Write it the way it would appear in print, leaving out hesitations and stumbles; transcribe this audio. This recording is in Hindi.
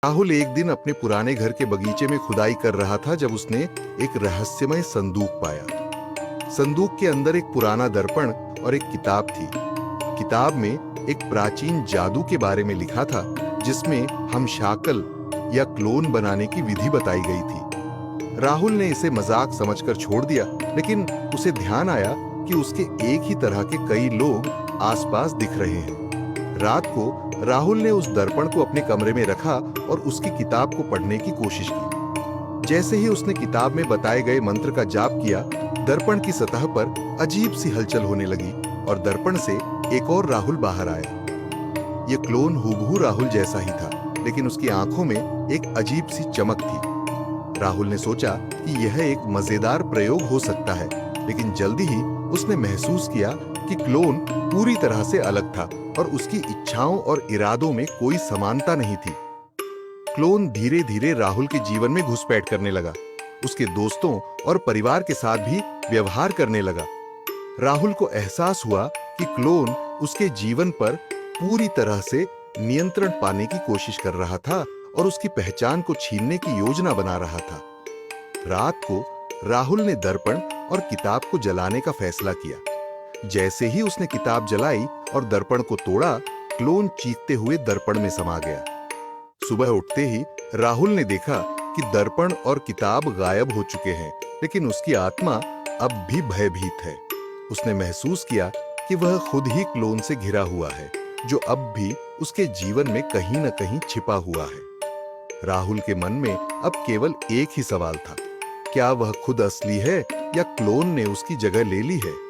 राहुल एक दिन अपने पुराने घर के बगीचे में खुदाई कर रहा था जब उसने एक रहस्यमय संदूक पाया। संदूक के अंदर एक पुराना दर्पण और एक किताब थी। किताब में एक प्राचीन जादू के बारे में लिखा था, जिसमें हम शाकल या क्लोन बनाने की विधि बताई गई थी। राहुल ने इसे मजाक समझकर छोड़ दिया, लेकिन उसे ध्यान आया कि उसके एक ही तरह के कई लोग आसपास दिख रहे हैं। रात को राहुल ने उस दर्पण को अपने कमरे में रखा और उसकी किताब को पढ़ने की कोशिश की। जैसे ही उसने किताब में बताए गए मंत्र का जाप किया, दर्पण की सतह पर अजीब सी हलचल होने लगी और दर्पण से एक और राहुल बाहर आया। ये क्लोन हूबहू राहुल जैसा ही था, लेकिन उसकी आंखों में एक अजीब सी चमक थी। राहुल ने सोचा कि यह एक मजेदार प्रयोग हो सकता है, लेकिन जल्दी ही उसने महसूस किया कि क्लोन पूरी तरह से अलग था और उसकी इच्छाओं और इरादों में कोई समानता नहीं थी। क्लोन धीरे धीरे राहुल के जीवन में घुसपैठ करने लगा, उसके दोस्तों और परिवार के साथ भी व्यवहार करने लगा। राहुल को एहसास हुआ कि क्लोन उसके जीवन पर पूरी तरह से नियंत्रण पाने की कोशिश कर रहा था और उसकी पहचान को छीनने की योजना बना रहा था। रात को राहुल ने दर्पण और किताब को जलाने का फैसला किया। जैसे ही उसने किताब जलाई और दर्पण को तोड़ा, क्लोन चीखते हुए दर्पण में समा गया। सुबह उठते ही राहुल ने देखा कि दर्पण और किताब गायब हो चुके हैं, लेकिन उसकी आत्मा अब भी भयभीत है। उसने महसूस किया कि वह खुद ही क्लोन से घिरा हुआ है, जो अब भी उसके जीवन में कहीं न कहीं छिपा हुआ है। राहुल के मन में अब केवल एक ही सवाल था, क्या वह खुद असली है या क्लोन ने उसकी जगह ले ली है?